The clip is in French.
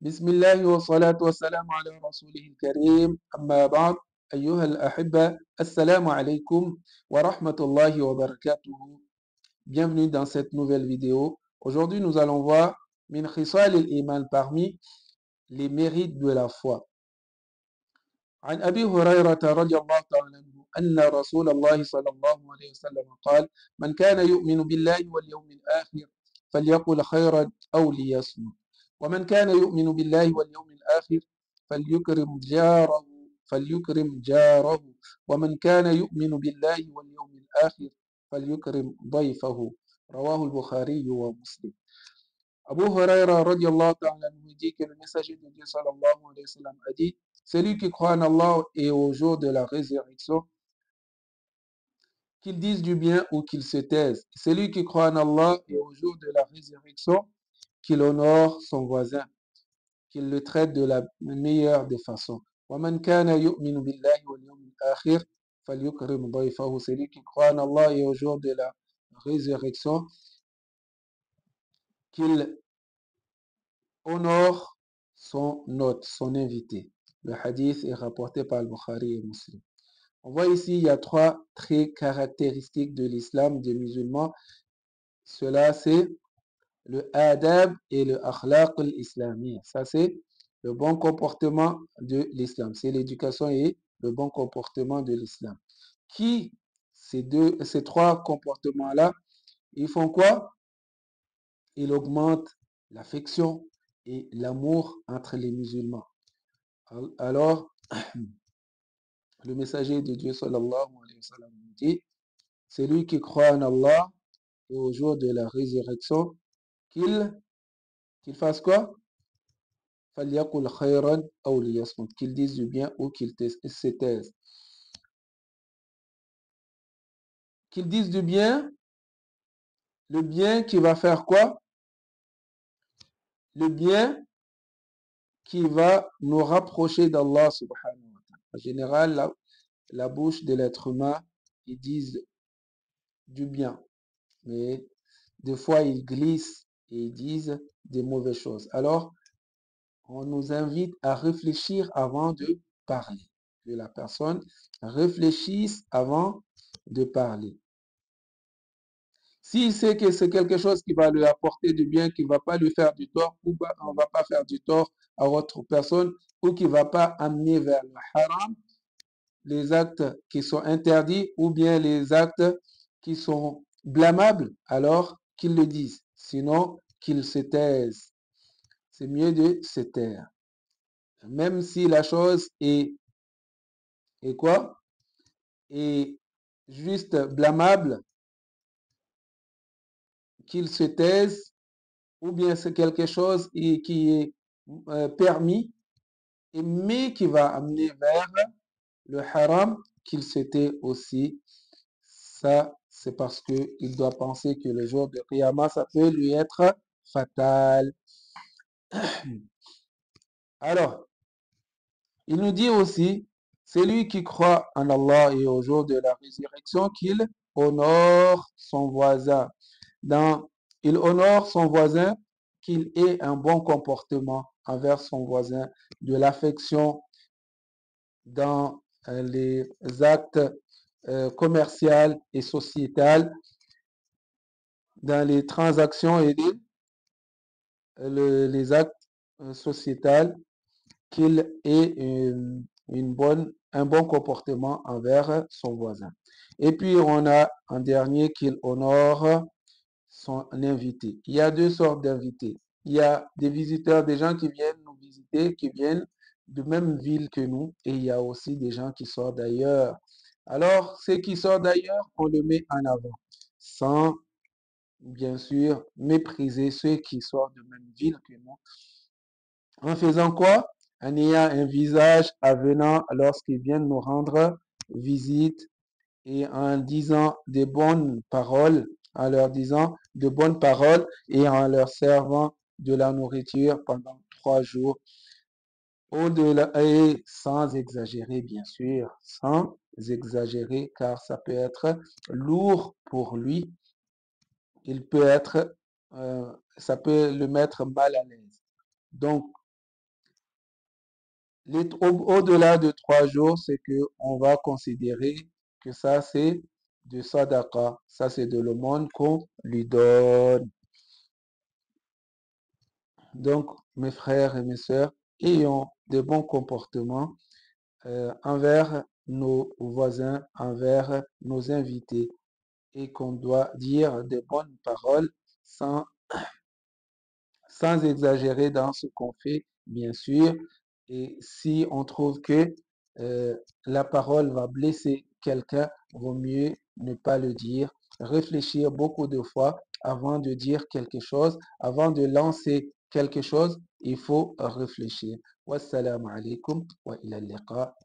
بسم الله والصلاة والسلام على رسوله الكريم أما بعد أيها الأحبة السلام عليكم ورحمة الله وبركاته. Bienvenue dans cette nouvelle vidéo. Aujourd'hui nous allons voir min khisal al-iman, parmi les mérites de la foi. عن أبي هريرة رضي الله تعالى عنه أن رسول الله صلى الله عليه وسلم قال من كان يؤمن بالله واليوم الآخر فليقل خيرا أو ليصمت ومن كان يؤمن بالله واليوم الآخر فليكرم جاره ومن كان يؤمن بالله واليوم الآخر فليكرم ضيفه. رواه البخاري ومسلم. Abu Huraira radiallahu ta'ala nous dit que le messager de Dieu sallallahu alayhi wa sallam a dit: celui qui croit en Allah et au jour de la résurrection, qu'il dise du bien ou qu'il se taise. Celui qui croit en Allah et au jour de la résurrection, qu'il honore son voisin, qu'il le traite de la meilleure des façons. وَمَنْ كَانَ يُؤْمِنُ بِاللَّهِ وَالْيَوْمِ الْآخِرِ فَلْيُكْرِمْ ضَيْفَهُ. Celui qui croit en Allah et au jour de la résurrection, qu'il honore son hôte, son invité. Le hadith est rapporté par le Bukhari et Muslim. On voit ici, il y a trois traits caractéristiques de l'islam des musulmans. Cela, c'est le adab et le akhlaq al-islami. Ça, c'est le bon comportement de l'islam. C'est l'éducation et le bon comportement de l'islam. Ces trois comportements-là, ils font quoi? Ils augmentent l'affection et l'amour entre les musulmans. Alors, le messager de Dieu sallallahu alayhi wa sallam dit: c'est lui qui croit en Allah et au jour de la résurrection, qu'il fasse quoi? فَلْيَقُلْ خَيْرًا أَوْ لِيَصْمُتْ. Qu'il dise du bien ou qu'il se taise. Qu'il dise du bien, le bien qui va faire quoi? Le bien qui va nous rapprocher d'Allah subhanahu wa ta'ala. En général, la bouche de l'être humain, ils disent du bien, mais des fois ils glissent et ils disent des mauvaises choses. Alors, on nous invite à réfléchir avant de parler. Que la personne réfléchisse avant de parler. S'il sait que c'est quelque chose qui va lui apporter du bien, qui ne va pas lui faire du tort, ou on ne va pas faire du tort à autre personne, ou qui ne va pas amener vers le haram, les actes qui sont interdits, ou bien les actes qui sont blâmables, alors qu'il le dise. Sinon, qu'il se taise. C'est mieux de se taire. Même si la chose est quoi? Est juste blâmable, qu'il se taise, ou bien c'est quelque chose qui est permis, mais qui va amener vers le haram, qu'il se tait aussi. Ça, c'est parce qu'il doit penser que le jour de Qiyamah, ça peut lui être fatal. Alors, il nous dit aussi, c'est lui qui croit en Allah et au jour de la résurrection, qu'il honore son voisin. Il honore son voisin, qu'il ait un bon comportement envers son voisin, de l'affection dans les actes commerciaux et sociétals, dans les transactions et les actes sociétals, qu'il ait un bon comportement envers son voisin. Et puis, on a en dernier qu'il honore son invité. Il y a deux sortes d'invités. Il y a des visiteurs, des gens qui viennent nous visiter, qui viennent de même ville que nous, et il y a aussi des gens qui sortent d'ailleurs. Alors, ceux qui sortent d'ailleurs, on le met en avant, sans bien sûr mépriser ceux qui sortent de même ville que nous. En faisant quoi? En ayant un visage avenant lorsqu'ils viennent nous rendre visite et en disant de bonnes paroles, en leur disant de bonnes paroles et en leur servant de la nourriture pendant 3 jours. Au-delà, et sans exagérer, bien sûr, sans exagérer, car ça peut être lourd pour lui. Ça peut le mettre mal à l'aise. Donc, Au-delà de 3 jours, c'est que on va considérer que ça, c'est de sadaqa. Ça, c'est de l'aumône qu'on lui donne. Donc, mes frères et mes sœurs, ayons de bons comportements envers nos voisins, envers nos invités, et qu'on doit dire de bonnes paroles sans, sans exagérer dans ce qu'on fait, bien sûr. Et si on trouve que la parole va blesser quelqu'un, vaut mieux ne pas le dire. Réfléchir beaucoup de fois avant de dire quelque chose, avant de lancer quelque chose, il faut réfléchir. Wassalamu alaikum wa ila liqa.